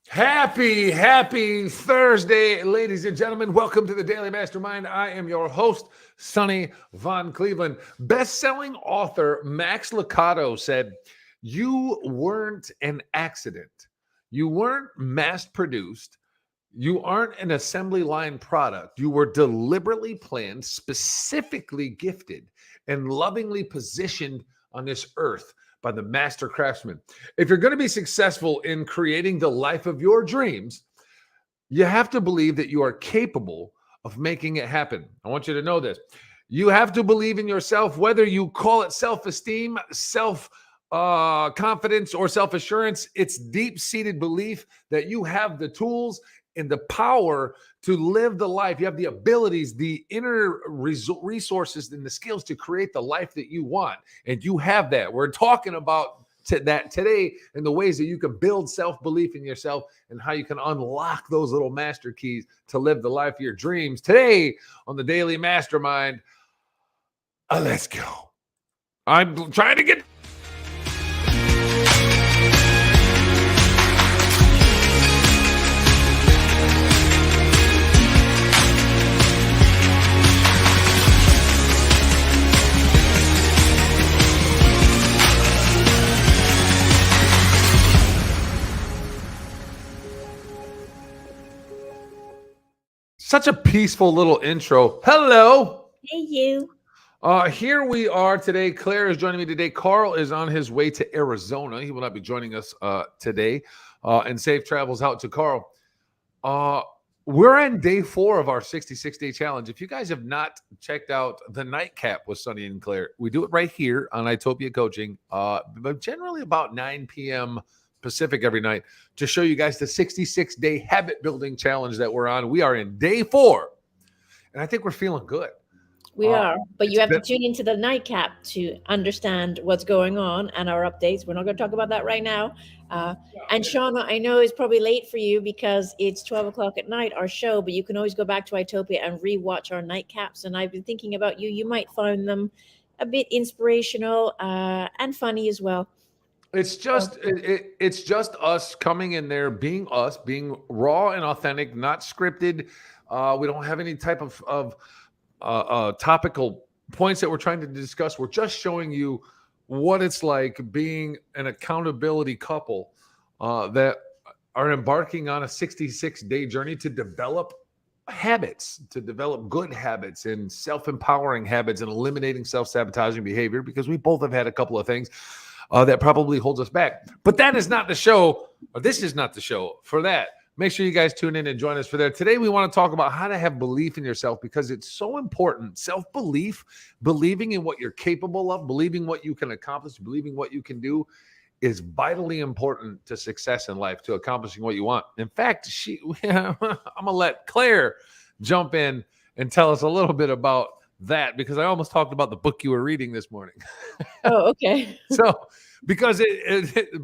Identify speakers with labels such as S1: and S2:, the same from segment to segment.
S1: Happy Thursday, ladies and gentlemen. Welcome to the Daily Mastermind. I am your host, Sonny Von Cleveland. Best-selling author Max Lucado said, "You weren't an accident. You weren't mass-produced. You aren't an assembly line product. You were deliberately planned, specifically gifted, and lovingly positioned on this earth by the master craftsman. If you're going to be successful in creating the life of your dreams, you have to believe that you are capable of making it happen. I want you to know this. You have to believe in yourself, whether you call it self-esteem, confidence, or self-assurance. It's deep-seated belief that you have the tools and the power to live the life. You have the abilities, the inner resources, and the skills to create the life that you want. And you have that. We're talking about that today and the ways that you can build self-belief in yourself and how you can unlock those little master keys to live the life of your dreams. Today on the Daily Mastermind, let's go. I'm trying to get such a peaceful little intro. Hello.
S2: Hey, you.
S1: Here we are today. Claire is joining me today. Carl is on his way to Arizona. He will not be joining us today. And safe travels out to Carl. We're on day 4 of our 66-day challenge. If you guys have not checked out the nightcap with Sonny and Claire, we do it right here on Itopia Coaching, but generally about 9 p.m. Pacific every night to show you guys the 66-day habit building challenge that we're on. We are in day 4, and I think we're feeling good.
S2: We are, but you have to tune into the nightcap to understand what's going on and our updates. We're not going to talk about that right now. And Shauna, I know it's probably late for you because it's 12 o'clock at night, our show, but you can always go back to Itopia and rewatch our nightcaps. And I've been thinking about you. You might find them a bit inspirational and funny as well.
S1: It's just it's just us coming in there, being us, being raw and authentic, not scripted. We don't have any type of topical points that we're trying to discuss. We're just showing you what it's like being an accountability couple that are embarking on a 66-day journey to develop habits, to develop good habits and self-empowering habits and eliminating self-sabotaging behavior, because we both have had a couple of things that probably holds us back. But that is not the show, or this is not the show for that. Make sure you guys tune in and join us for that. Today, we want to talk about how to have belief in yourself, because it's so important. Self-belief, believing in what you're capable of, believing what you can accomplish, believing what you can do, is vitally important to success in life, to accomplishing what you want. In fact, I'm going to let Claire jump in and tell us a little bit about that, because I almost talked about the book you were reading this morning.
S2: Oh, okay.
S1: So, because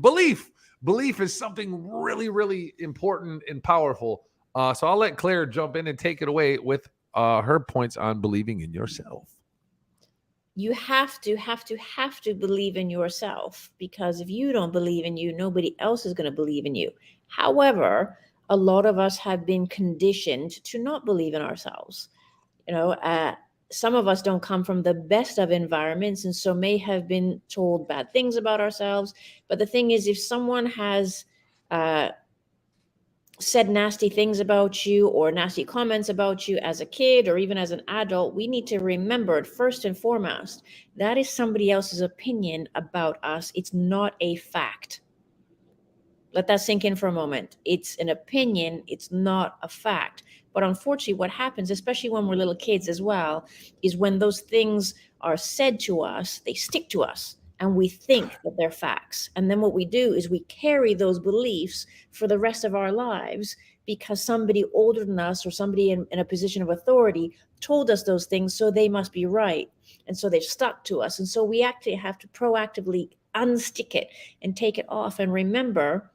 S1: belief is something really, really important and powerful. So I'll let Claire jump in and take it away with her points on believing in yourself.
S2: You have to believe in yourself, because if you don't believe in you, nobody else is going to believe in you. However, a lot of us have been conditioned to not believe in ourselves. Some of us don't come from the best of environments, and so may have been told bad things about ourselves. But the thing is, if someone has said nasty things about you or nasty comments about you as a kid or even as an adult, we need to remember, first and foremost, that is somebody else's opinion about us. It's not a fact. Let that sink in for a moment. It's an opinion. It's not a fact. But unfortunately, what happens, especially when we're little kids as well, is when those things are said to us, they stick to us and we think that they're facts. And then what we do is we carry those beliefs for the rest of our lives because somebody older than us or somebody in a position of authority told us those things, so they must be right. And so they've stuck to us. And so we actually have to proactively unstick it and take it off and remember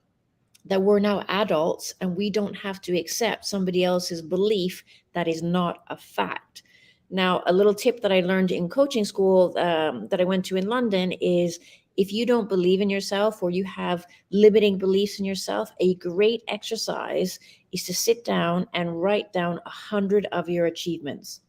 S2: that we're now adults and we don't have to accept somebody else's belief that is not a fact. Now, a little tip that I learned in coaching school that I went to in London is If you don't believe in yourself or you have limiting beliefs in yourself, a great exercise is to sit down and write down 100 of your achievements.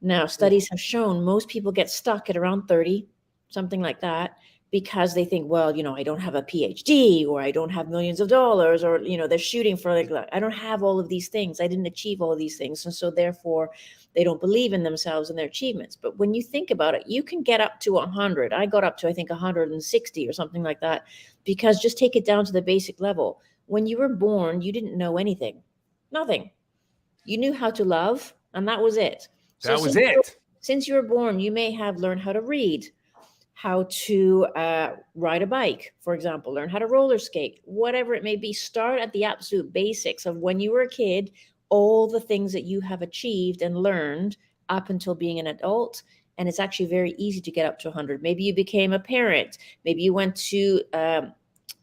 S2: Now, studies have shown most people get stuck at around 30, something like that, because they think, well, I don't have a PhD, or I don't have millions of dollars, or, they're shooting for like, I don't have all of these things. I didn't achieve all of these things. And so therefore they don't believe in themselves and their achievements. But when you think about it, you can get up to 100. I got up to, I think, 160 or something like that, because just take it down to the basic level. When you were born, you didn't know anything, nothing. You knew how to love, and that was it. So
S1: That was it.
S2: Since you were born, you may have learned how to read, how to ride a bike, for example, learn how to roller skate, whatever it may be. Start at the absolute basics of when you were a kid, all the things that you have achieved and learned up until being an adult. And it's actually very easy to get up to 100. Maybe you became a parent. Maybe you went to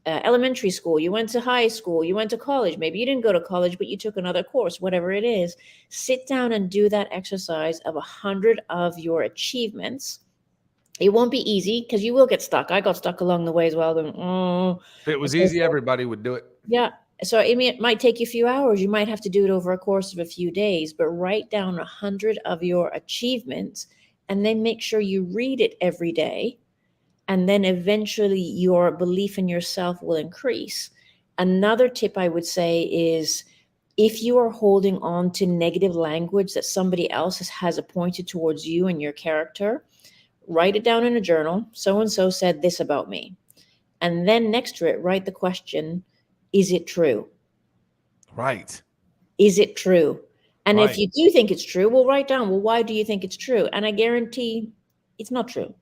S2: elementary school, you went to high school, you went to college. Maybe you didn't go to college, but you took another course, whatever it is. Sit down and do that exercise of 100 of your achievements. It won't be easy because you will get stuck. I got stuck along the way as well. Going,
S1: If it was easy, everybody would do it.
S2: Yeah. So it might take you a few hours. You might have to do it over a course of a few days, but write down 100 of your achievements and then make sure you read it every day. And then eventually your belief in yourself will increase. Another tip I would say is, if you are holding on to negative language that somebody else has appointed towards you and your character, write it down in a journal. So-and-so said this about me. And then next to it, write the question, is it true?
S1: Right.
S2: Is it true? And
S1: Right.
S2: if you do think it's true, well, write down, well, why do you think it's true? And I guarantee it's not true.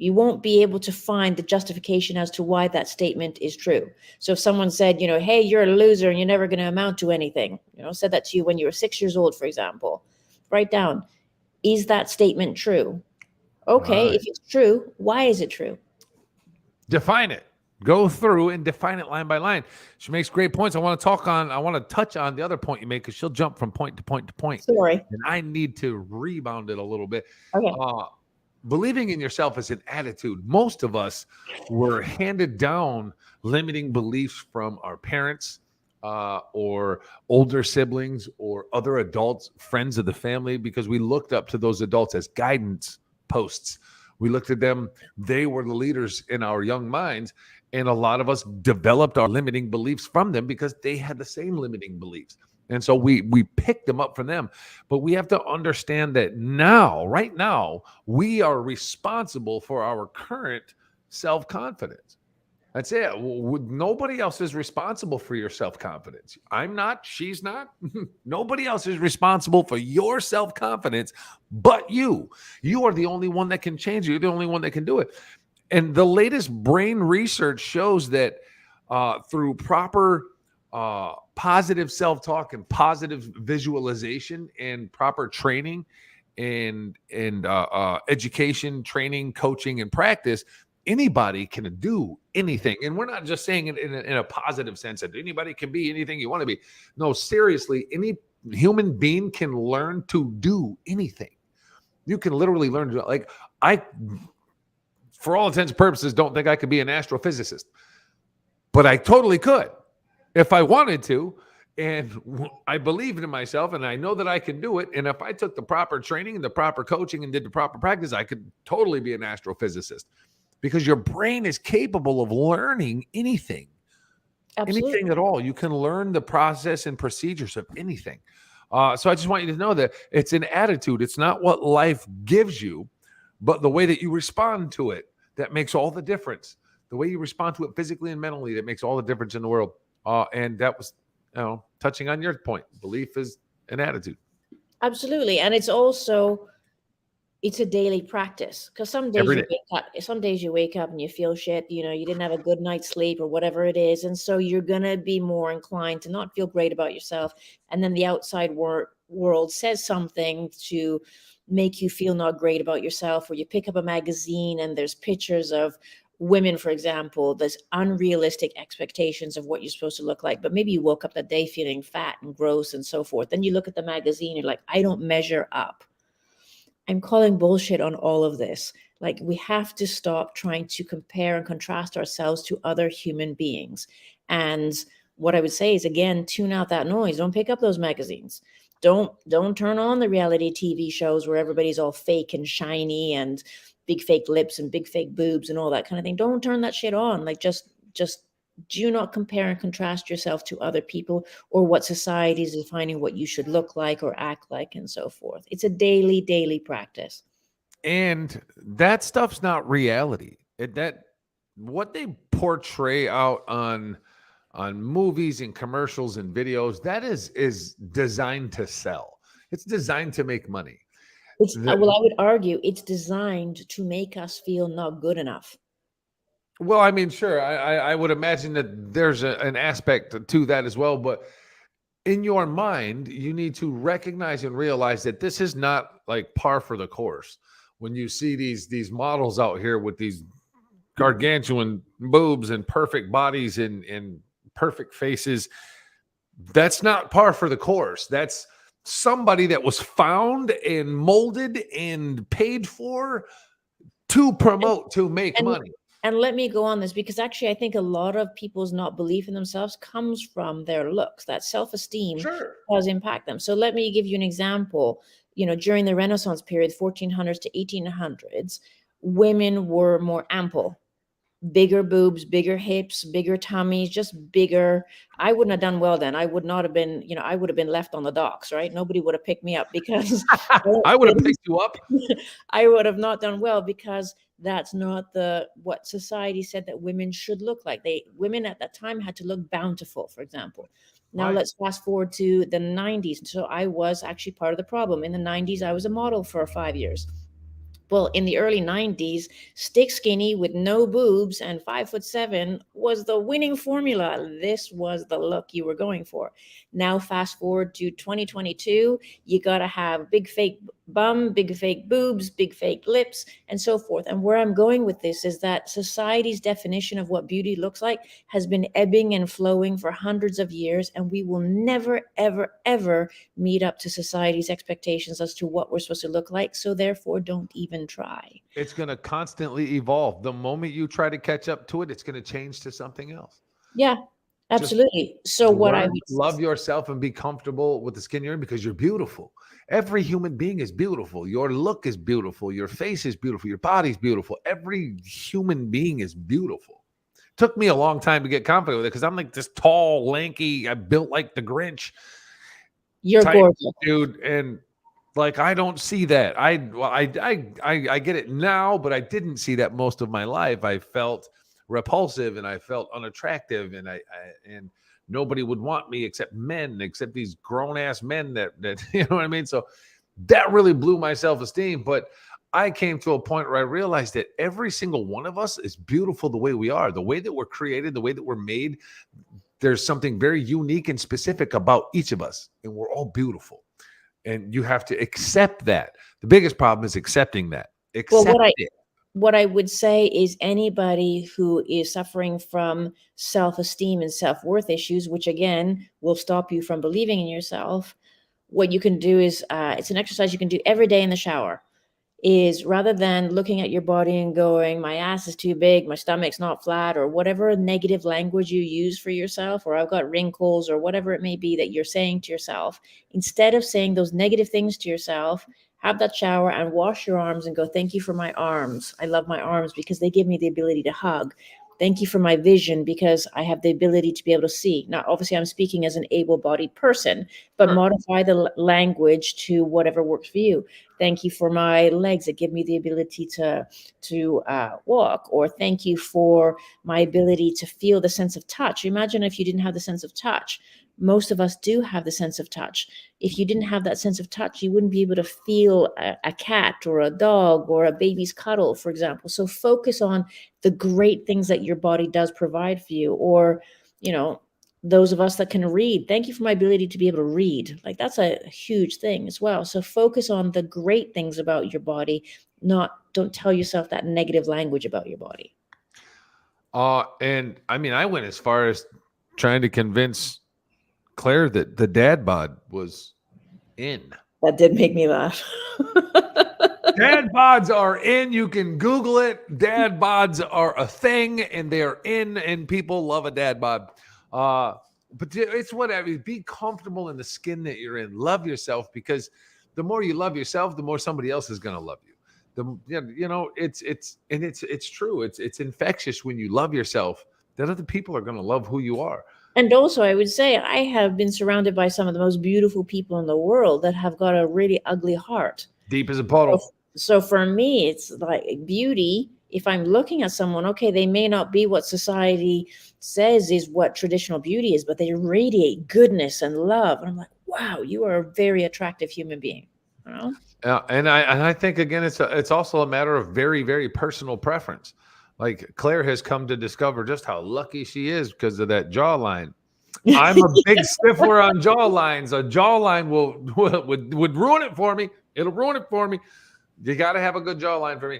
S2: You won't be able to find the justification as to why that statement is true. So if someone said, hey, you're a loser and you're never going to amount to anything, said that to you when you were 6 years old, for example, write down, is that statement true? Okay,
S1: Right.
S2: if it's true, why is it true?
S1: Define it. Go through and define it line by line. She makes great points. I want to touch on the other point you make, because she'll jump from point to point to point.
S2: Sorry.
S1: And I need to rebound it a little bit.
S2: Okay.
S1: Believing in yourself is an attitude. Most of us were handed down limiting beliefs from our parents, or older siblings, or other adults, friends of the family, because we looked up to those adults as guidance posts. We looked at them. They were the leaders in our young minds. And a lot of us developed our limiting beliefs from them because they had the same limiting beliefs. And so we picked them up from them. But we have to understand that right now, we are responsible for our current self-confidence. That's it. Nobody else is responsible for your self-confidence. I'm not. She's not. Nobody else is responsible for your self-confidence but you. You are the only one that can change it. You're the only one that can do it. And the latest brain research shows that through proper positive self-talk and positive visualization and proper training and education, training, coaching, and practice, anybody can do anything. And we're not just saying it in a positive sense that anybody can be anything you want to be. No, seriously, any human being can learn to do anything. You can literally learn to, like, I, for all intents and purposes, don't think I could be an astrophysicist, but I totally could if I wanted to. And I believe in myself, and I know that I can do it. And if I took the proper training and the proper coaching and did the proper practice, I could totally be an astrophysicist, because your brain is capable of learning anything.
S2: Absolutely.
S1: Anything at all. You can learn the process and procedures of anything. So I just want you to know that it's an attitude. It's not what life gives you, but the way that you respond to it that makes all the difference. The way you respond to it physically and mentally, that makes all the difference in the world. And that was, touching on your point. Belief is an attitude.
S2: Absolutely. And it's a daily practice, because some days you wake up and you feel shit, you didn't have a good night's sleep or whatever it is. And so you're going to be more inclined to not feel great about yourself. And then the outside world says something to make you feel not great about yourself, or you pick up a magazine and there's pictures of women, for example, there's unrealistic expectations of what you're supposed to look like. But maybe you woke up that day feeling fat and gross and so forth. Then you look at the magazine, you're like, I don't measure up. I'm calling bullshit on all of this. Like, we have to stop trying to compare and contrast ourselves to other human beings. And what I would say is, again, tune out that noise. Don't pick up those magazines. Don't turn on the reality TV shows where everybody's all fake and shiny and big fake lips and big fake boobs and all that kind of thing. Don't turn that shit on. Like, just do not compare and contrast yourself to other people or what society is defining what you should look like or act like and so forth. It's a daily practice.
S1: And that stuff's not reality. That what they portray out on movies and commercials and videos, that is designed to sell. It's designed to make money.
S2: It's
S1: The-
S2: well, I would argue it's designed to make us feel not good enough.
S1: well, I mean, sure, I would imagine that there's an aspect to that as well, but in your mind, you need to recognize and realize that this is not like par for the course. When you see these models out here with these gargantuan boobs and perfect bodies and perfect faces, that's not par for the course. That's somebody that was found and molded and paid for to promote, to make
S2: And
S1: money.
S2: and let me go on this, because actually I think a lot of people's not belief in themselves comes from their looks. That self-esteem
S1: Sure.
S2: does impact them. So let me give you an example. During the Renaissance period, 1400s to 1800s, women were more ample, bigger boobs, bigger hips, bigger tummies, just bigger. I wouldn't have done well then. I would not have been, I would have been left on the docks, right? Nobody would have picked me up because
S1: I would have picked you up.
S2: I would have not done well, because that's not what society said that women should look like. Women at that time had to look bountiful, for example. Now
S1: Right.
S2: let's fast forward to the 90s. So I was actually part of the problem. In the 90s, I was a model for 5 years. Well, in the early 90s, stick skinny with no boobs and 5'7" was the winning formula. This was the look you were going for. Now, fast forward to 2022, you got to have big fake bum, big fake boobs, big fake lips, and so forth. And where I'm going with this is that society's definition of what beauty looks like has been ebbing and flowing for hundreds of years, and we will never, ever, ever meet up to society's expectations as to what we're supposed to look like. So therefore, don't even try.
S1: It's going to constantly evolve. The moment you try to catch up to it, it's going to change to something else.
S2: Yeah, absolutely. So what I
S1: Learn,
S2: would
S1: love yourself and be comfortable with the skin you're in, because you're beautiful. Every human being is beautiful. Your look is beautiful. Your face is beautiful. Your body's beautiful. Every human being is beautiful. Took me a long time to get confident with it because I'm like this tall, lanky, I built like the Grinch
S2: you're
S1: type
S2: gorgeous.
S1: dude, and like I don't see that. I get it now, but I didn't see that most of my life. I felt repulsive and I felt unattractive, and and nobody would want me except men, except these grown ass men that you know what I mean. So that really blew my self esteem. But I came to a point where I realized that every single one of us is beautiful the way we are, the way that we're created, the way that we're made. There's something very unique and specific about each of us, and we're all beautiful. And you have to accept that. The biggest problem is accepting that.
S2: Well,
S1: Accept it.
S2: what I would say is anybody who is suffering from self-esteem and self-worth issues, which again will stop you from believing in yourself, what you can do is it's an exercise you can do every day in the shower. Is rather than looking at your body and going, my ass is too big, my stomach's not flat, or whatever negative language you use for yourself, or I've got wrinkles, or whatever it may be that you're saying to yourself, instead of saying those negative things to yourself, have that shower and wash your arms and go, thank you for my arms. I love my arms because they give me the ability to hug. Thank you for my vision because I have the ability to be able to see. Now, obviously, I'm speaking as an able-bodied person, but
S1: Sure.
S2: modify the language to whatever works for you. Thank you for my legs that give me the ability to walk, or thank you for my ability to feel the sense of touch. Imagine if you didn't have the sense of touch. Most of us do have the sense of touch. If you didn't have that sense of touch, you wouldn't be able to feel a cat or a dog or a baby's cuddle, for example. So focus on the great things that your body does provide for you. Or, those of us that can read, thank you for my ability to be able to read. Like, that's a huge thing as well. So focus on the great things about your body, don't tell yourself that negative language about your body.
S1: And I mean, I went as far as trying to convince Claire that the dad bod was in.
S2: That did make me laugh.
S1: Dad bods are in. You can Google it. Dad bods are a thing, and they are in, and people love a dad bod. But it's whatever. Be comfortable in the skin that you're in. Love yourself, because the more you love yourself, the more somebody else is going to love you. It's true. It's infectious when you love yourself. That other people are going to love who you are.
S2: And also, I would say I have been surrounded by some of the most beautiful people in the world that have got a really ugly heart.
S1: Deep as a puddle.
S2: So for me, it's like beauty. If I'm looking at someone, okay, they may not be what society says is what traditional beauty is, but they radiate goodness and love. And I'm like, wow, you are a very attractive human being. You know?
S1: And I think, again, it's also a matter of very, very personal preference. Like, Claire has come to discover just how lucky she is because of that jawline. I'm a big stiffer on jawlines. A jawline would ruin it for me. It'll ruin it for me. You got to have a good jawline for me.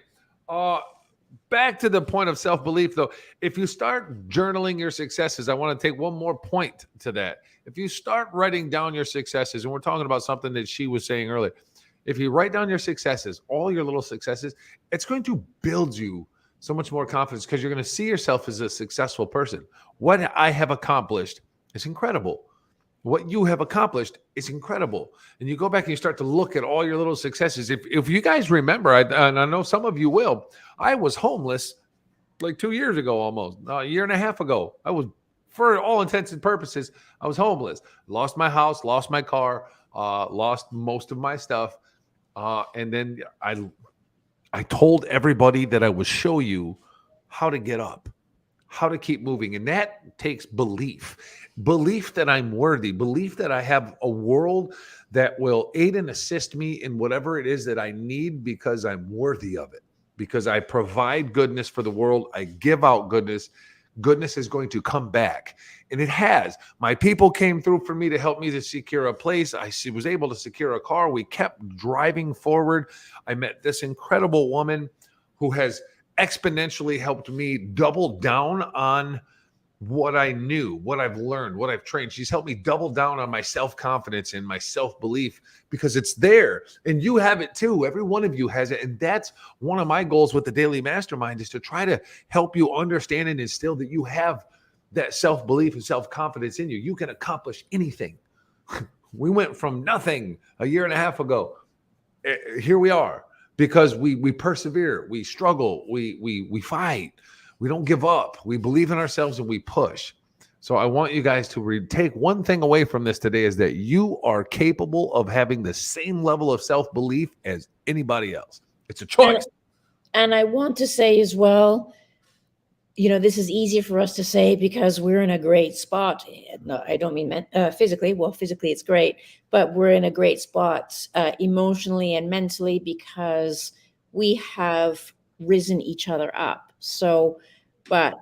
S1: Back to the point of self-belief, though. If you start journaling your successes, I want to take one more point to that. If you start writing down your successes, and we're talking about something that she was saying earlier, if you write down your successes, all your little successes, it's going to build you so much more confidence, because you're going to see yourself as a successful person. What I have accomplished is incredible. What you have accomplished is incredible. And you go back and you start to look at all your little successes. If you guys remember, and I know some of you will, I was homeless like 2 years ago, almost a year and a half ago. I was, for all intents and purposes, I was homeless. Lost my house, lost my car, lost most of my stuff. And then I told everybody that I would show you how to get up, how to keep moving. And that takes belief that I'm worthy, belief that I have a world that will aid and assist me in whatever it is that I need, because I'm worthy of it, because I provide goodness for the world. I give out goodness. Goodness is going to come back. And it has. My people came through for me to help me to secure a place. I was able to secure a car. We kept driving forward. I met this incredible woman who has exponentially helped me double down on what I knew, what I've learned, what I've trained. She's helped me double down on my self-confidence and my self-belief, because it's there. And you have it too. Every one of you has it. And that's one of my goals with the Daily Mastermind, is to try to help you understand and instill that you have that self-belief and self-confidence in you. You can accomplish anything. We went from nothing a year and a half ago. Here we are, because we persevere, we struggle, we fight. We don't give up. We believe in ourselves and we push. So I want you guys to take one thing away from this today, is that you are capable of having the same level of self-belief as anybody else. It's a choice.
S2: And I want to say as well, this is easier for us to say because we're in a great spot. No, I don't mean physically. Well, physically it's great, but we're in a great spot emotionally and mentally, because we have risen each other up. So, but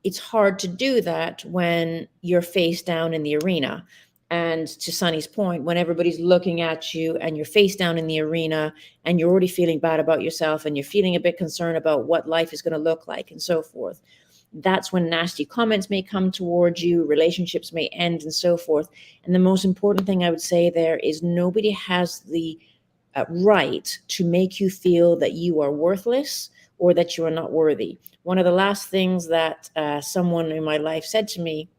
S2: it's hard to do that when you're face down in the arena. And to Sonny's point, when everybody's looking at you and you're face down in the arena and you're already feeling bad about yourself and you're feeling a bit concerned about what life is going to look like and so forth, that's when nasty comments may come towards you, relationships may end and so forth. And the most important thing I would say there is nobody has the right to make you feel that you are worthless or that you are not worthy. One of the last things that someone in my life said to me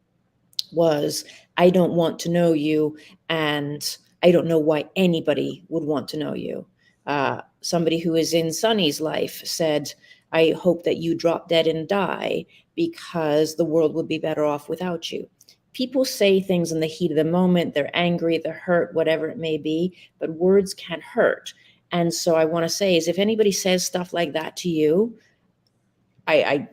S2: was, I don't want to know you, and I don't know why anybody would want to know you. Somebody who is in Sonny's life said, I hope that you drop dead and die, because the world would be better off without you. People say things in the heat of the moment. They're angry, they're hurt, whatever it may be, but words can hurt. And so I want to say is, if anybody says stuff like that to you, I'm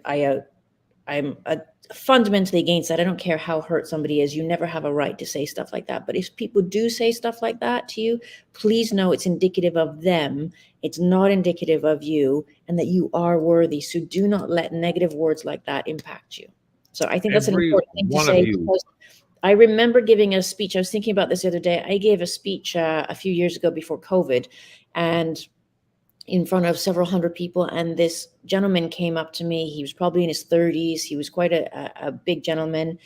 S2: fundamentally against that. I don't care how hurt somebody is. You never have a right to say stuff like that. But if people do say stuff like that to you, please know it's indicative of them. It's not indicative of you, and that you are worthy. So do not let negative words like that impact you. So I think that's an important thing to say, because I remember giving a speech. I was thinking about this the other day. I gave a speech a few years ago before COVID, and in front of several hundred people. And this gentleman came up to me. He was probably in his 30s. He was quite a big gentleman.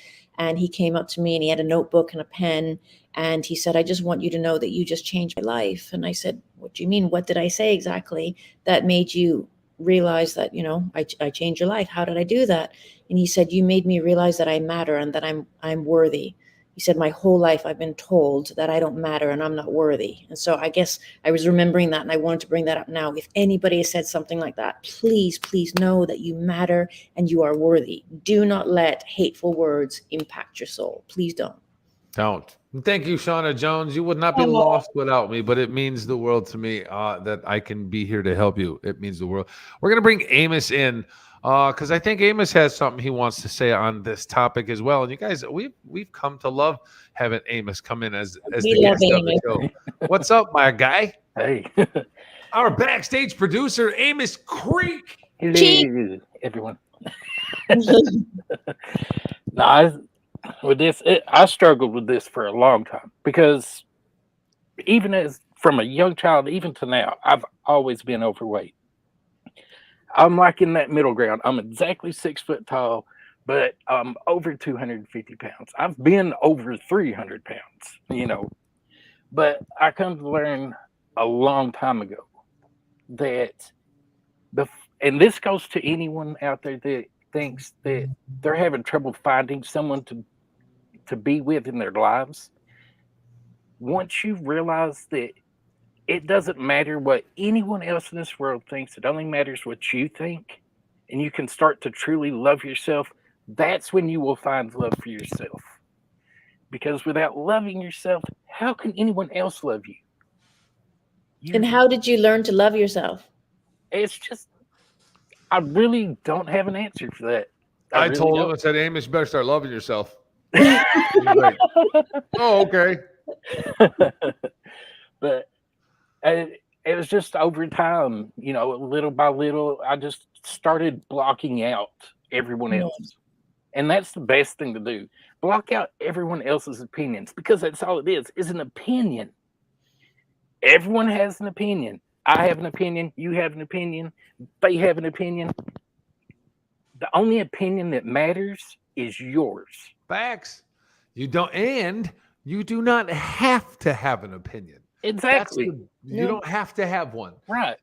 S2: and he came up to me and he had a notebook and a pen, and he said, I just want you to know that you just changed my life. And I said, what do you mean? What did I say exactly that made you realize that, I changed your life? How did I do that? And he said, you made me realize that I matter and that I'm worthy. He said, my whole life I've been told that I don't matter and I'm not worthy. And so I guess I was remembering that, and I wanted to bring that up now. If anybody has said something like that, please, please know that you matter and you are worthy. Do not let hateful words impact your soul. Please don't.
S1: Don't. Thank you, Shauna Jones. You would not be lost without me, but it means the world to me that I can be here to help you. It means the world. We're going to bring Amos in because I think Amos has something he wants to say on this topic as well. And you guys, we've come to love having Amos come in as
S2: We
S1: the
S2: love
S1: guest of the
S2: Amos.
S1: show. What's up, my guy?
S3: Hey.
S1: Our backstage producer, Amos Creek.
S3: Hello, everyone. With this, I struggled with this for a long time because even as from a young child, even to now, I've always been overweight. I'm like in that middle ground. I'm exactly 6 foot tall, but I'm over 250 pounds. I've been over 300 pounds, but I come to learn a long time ago that and this goes to anyone out there that thinks that they're having trouble finding someone to be with in their lives. Once you realize that it doesn't matter what anyone else in this world thinks, it only matters what you think, and you can start to truly love yourself, that's when you will find love for yourself. Because without loving yourself, how can anyone else love you?
S2: And how did you learn to love yourself?
S3: It's just, I really don't have an answer for that.
S1: I really told him, I said, Amos, you better start loving yourself. Like, oh, okay.
S3: But it was just over time, little by little, I just started blocking out everyone else. And that's the best thing to do. Block out everyone else's opinions, because that's all it is an opinion. Everyone has an opinion. I have an opinion. You have an opinion. They have an opinion. The only opinion that matters is yours.
S1: Facts. You don't, and you do not have to have an opinion.
S3: Exactly.
S1: You don't have to have one.
S3: Right.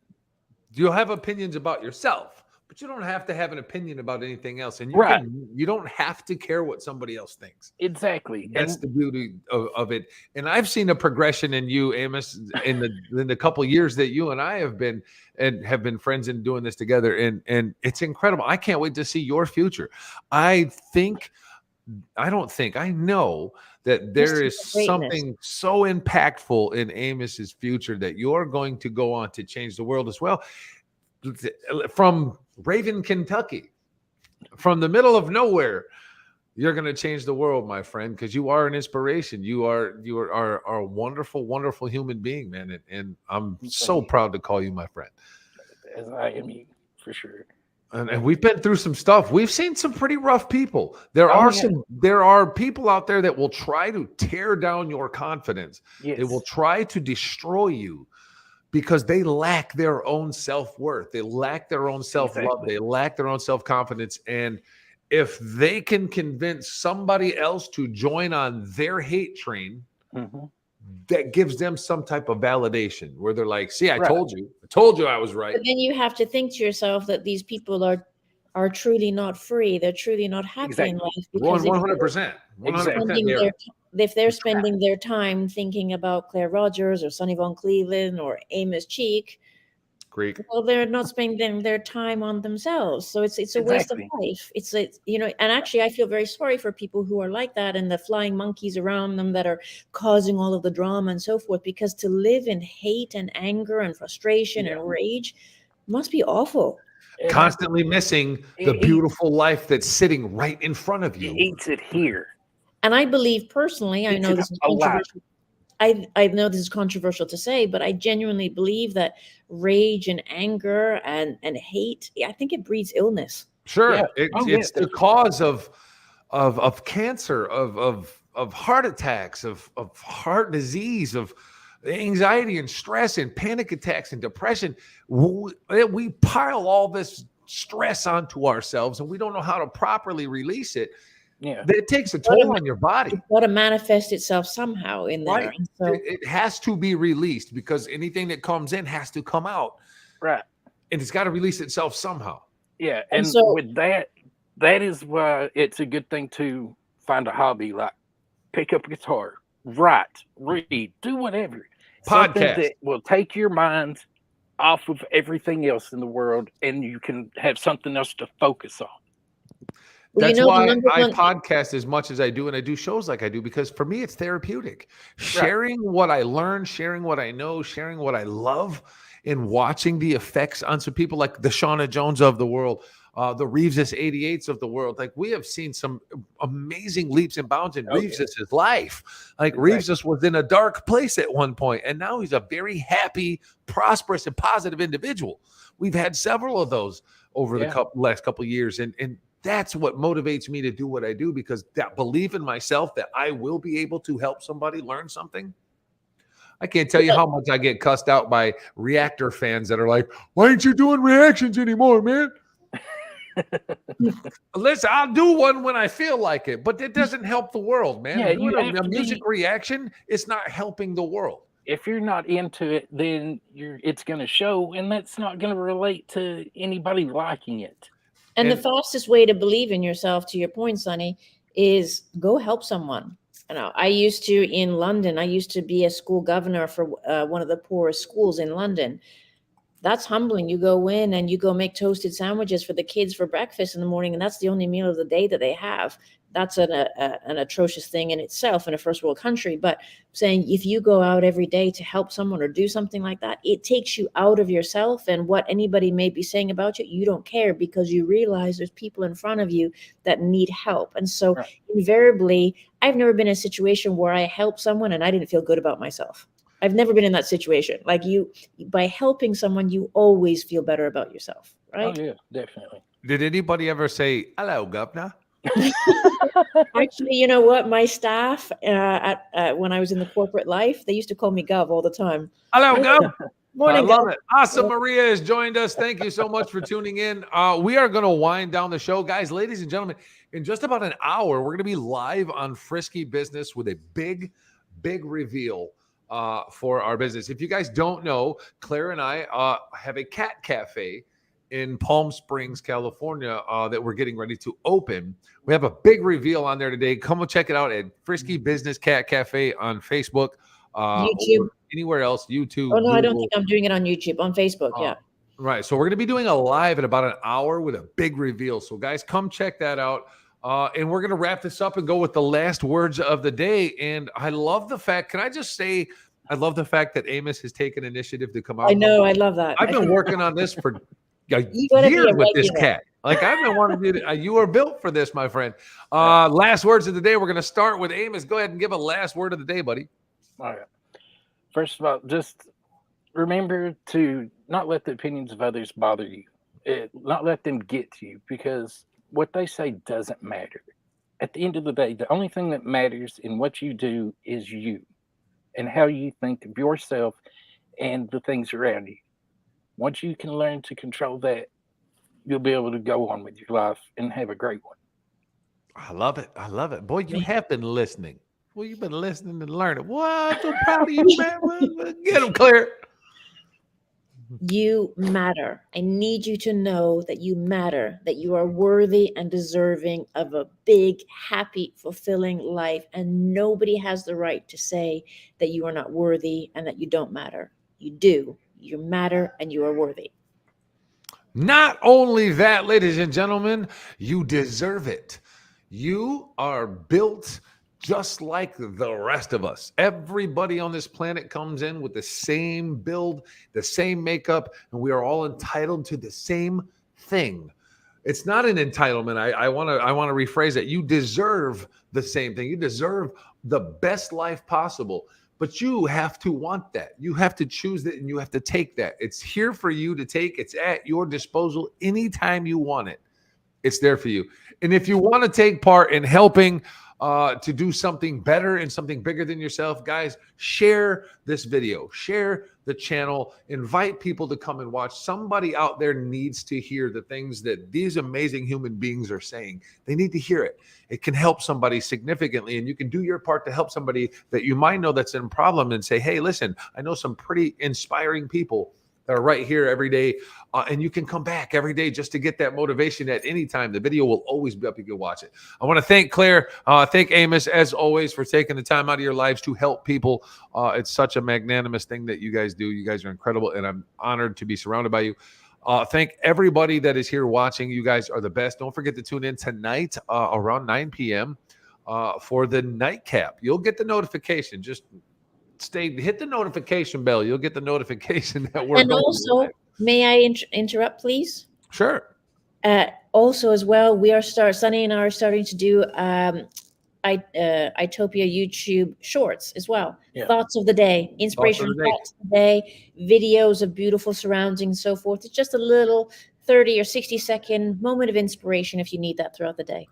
S1: You'll have opinions about yourself, but you don't have to have an opinion about anything else. And you don't have to care what somebody else thinks.
S3: Exactly.
S1: That's the beauty of it. And I've seen a progression in you, Amos, in the couple of years that you and I have been friends and doing this together. And it's incredible. I can't wait to see your future. I know that there is something so impactful in Amos's future that you're going to go on to change the world as well. From Raven, Kentucky, from the middle of nowhere, you're going to change the world, my friend, because you are an inspiration. You are a wonderful, wonderful human being, man. And I'm so proud to call you my friend.
S3: As I am, for sure.
S1: And we've been through some stuff. We've seen some pretty rough people. There are people out there that will try to tear down your confidence.
S3: Yes.
S1: They will try to destroy you because they lack their own self-worth. They lack their own self-love.
S3: Exactly.
S1: They lack their own self-confidence. And if they can convince somebody else to join on their hate train, that gives them some type of validation where they're like, see, I told you I was right.
S2: But then you have to think to yourself that these people are truly not free. They're truly not happy in life. Because
S1: 100%.
S2: If they're spending their time thinking about Claire Rogers or Sonny Von Cleveland or Amos Cheek, well, they're not spending their time on themselves. So it's a waste of life. And actually I feel very sorry for people who are like that and the flying monkeys around them that are causing all of the drama and so forth, because to live in hate and anger and frustration and rage must be awful.
S1: Constantly missing the beautiful life that's sitting right in front of you.
S3: It eats it here.
S2: And I believe personally, I know this is controversial. I know this is controversial to say, but I genuinely believe that rage and anger and hate, I think it breeds illness.
S1: Sure. Yeah. It's the cause of cancer, of heart attacks, of heart disease, of anxiety and stress and panic attacks and depression. We pile all this stress onto ourselves and we don't know how to properly release it.
S3: Yeah.
S1: It takes a toll on your body.
S2: It's got to manifest itself somehow in there.
S1: Right.
S2: And so
S1: It has to be released because anything that comes in has to come out.
S3: Right.
S1: And it's got to release itself somehow.
S3: Yeah.
S2: And
S3: And
S2: so-
S3: with that is why it's a good thing to find a hobby, like pick up a guitar, write, read, do whatever. Something
S1: Podcast.
S3: that will take your mind off of everything else in the world, and you can have something else to focus on.
S2: well,
S1: That's
S2: you know,
S1: why
S2: the number
S1: I
S2: one,
S1: podcast as much as I do, and I do shows like I do, because for me, it's therapeutic. Sharing what I learn, sharing what I know, sharing what I love, and watching the effects on some people like the Shauna Jones of the world, the Reeves' 88s of the world. Like, we have seen some amazing leaps and bounds in
S3: Oh, yeah.
S1: Reeves' life. Like,
S3: Exactly.
S1: Reeves was in a dark place at one point, and now he's a very happy, prosperous, and positive individual. We've had several of those over
S3: Yeah.
S1: the last couple of years, and that's what motivates me to do what I do, because that belief in myself that I will be able to help somebody learn something. I can't tell you how much I get cussed out by reactor fans that are like, "Why aren't you doing reactions anymore, man?" Listen, I'll do one when I feel like it, but it doesn't help the world, man.
S3: Yeah,
S1: Doing
S3: you have
S1: a
S3: to
S1: music reaction, it's not helping the world.
S3: If you're not into it, then it's going to show, and that's not going to relate to anybody liking it.
S2: and the
S1: And-
S2: fastest way to believe in yourself, to your point, Sonny, is go help someone. You know, I used to in London. I used to be a school governor for one of the poorest schools in London. That's humbling. You go in and you go make toasted sandwiches for the kids for breakfast in the morning, and that's the only meal of the day that they have. That's an atrocious thing in itself in a first world country. But saying if you go out every day to help someone or do something like that, it takes you out of yourself, and what anybody may be saying about you, you don't care, because you realize there's people in front of you that need help. And so
S3: Right.
S2: invariably, I've never been in a situation where I helped someone and I didn't feel good about myself. I've never been in that situation. Like, you, by helping someone, you always feel better about yourself, right?
S3: Oh yeah, definitely.
S1: Did anybody ever say, "Hello, governor"?
S2: Actually, you know what? My staff when I was in the corporate life, they used to call me Gov all the time.
S1: Hello, Gov. I
S2: Morning,
S1: love
S2: Gov.
S1: it. Awesome. Maria has joined us. Thank you so much for tuning in. We are going to wind down the show. Guys, ladies and gentlemen, in just about an hour, we're going to be live on Frisky Business with a big reveal for our business. If you guys don't know, Claire and I have a cat cafe in Palm Springs, California, that we're getting ready to open. We have a big reveal on there today. Come and check it out at Frisky Business Cat Cafe on Facebook,
S2: YouTube.
S1: or anywhere else, YouTube.
S2: Oh no, I don't
S1: Google.
S2: think I'm doing it on YouTube. On Facebook, yeah.
S1: Right. So we're going to be doing a live in about an hour with a big reveal. So guys, come check that out. And we're going to wrap this up and go with the last words of the day. And I love the fact, can I just say, I love the fact that Amos has taken initiative to come out.
S2: I know, I love that.
S1: I've been working on this for
S2: You gotta be
S1: years
S2: a
S1: with this
S2: regular.
S1: cat. Like, I've been wanting to do that. You are built for this, my friend. Last words of the day. We're going to start with Amos. Go ahead and give a last word of the day, buddy.
S3: All right. First of all, just remember to not let the opinions of others bother you. Not let them get to you, because what they say doesn't matter. At the end of the day, the only thing that matters in what you do is you and how you think of yourself and the things around you. Once you can learn to control that, you'll be able to go on with your life and have a great one.
S1: I love it. I love it. Boy, you have been listening. Well, you've been listening and learning. What? I'm so proud of you, man. Get him, Claire.
S2: You matter. I need you to know that you matter, that you are worthy and deserving of a big, happy, fulfilling life. And nobody has the right to say that you are not worthy and that you don't matter. You do. You matter and you are worthy.
S1: Not only that, ladies and gentlemen, you deserve it. You are built just like the rest of us. Everybody on this planet comes in with the same build, the same makeup, and we are all entitled to the same thing. It's not an entitlement. I want to rephrase it. You deserve the same thing. You deserve the best life possible, but you have to want that. You have to choose it, and you have to take that. It's here for you to take. It's at your disposal anytime you want it. It's there for you. And if you want to take part in helping to do something better and something bigger than yourself, guys, share this video, share the channel, invite people to come and watch. Somebody out there needs to hear the things that these amazing human beings are saying. They need to hear it. It can help somebody significantly, and you can do your part to help somebody that you might know that's in a problem and say, hey, listen, I know some pretty inspiring people that are right here every day, and you can come back every day just to get that motivation at any time. The video will always be up. You can watch it. I want to thank Claire, thank Amos, as always, for taking the time out of your lives to help people. It's such a magnanimous thing that you guys do. You guys are incredible, and I'm honored to be surrounded by you. Thank everybody that is here watching. You guys are the best. Don't forget to tune in tonight around 9 p.m. For the nightcap. You'll get the notification. Just hit the notification bell. You'll get the notification that we're
S2: and
S1: going
S2: also
S1: live.
S2: may I interrupt, please?
S1: Sure.
S2: Also as well, we are Sunny and I are starting to do Itopia YouTube shorts as well.
S3: Yeah.
S2: Thoughts of the day, inspirational thoughts of the day, videos of beautiful surroundings and so forth. It's just a little 30 or 60-second moment of inspiration if you need that throughout the day.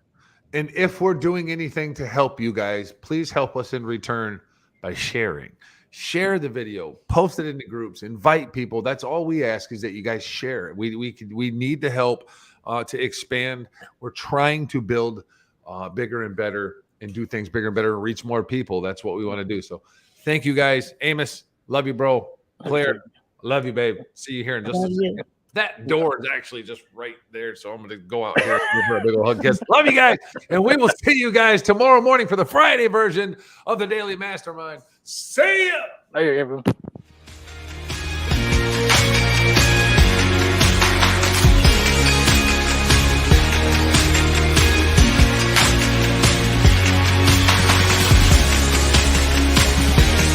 S1: And if we're doing anything to help you guys, please help us in return by sharing. Share the video, post it in the groups, invite people. That's all we ask, is that you guys share it. We need the help to expand. We're trying to build bigger and better and do things bigger and better and reach more people. That's what we want to do. So thank you guys. Amos, love you, bro. Claire, love you, babe. See you here in just a second. That door is actually just right there. So I'm going to go out here and give her a big old hug kiss. Love you guys. And we will see you guys tomorrow morning for the Friday version of the Daily Mastermind. See ya.
S3: Hey, everyone.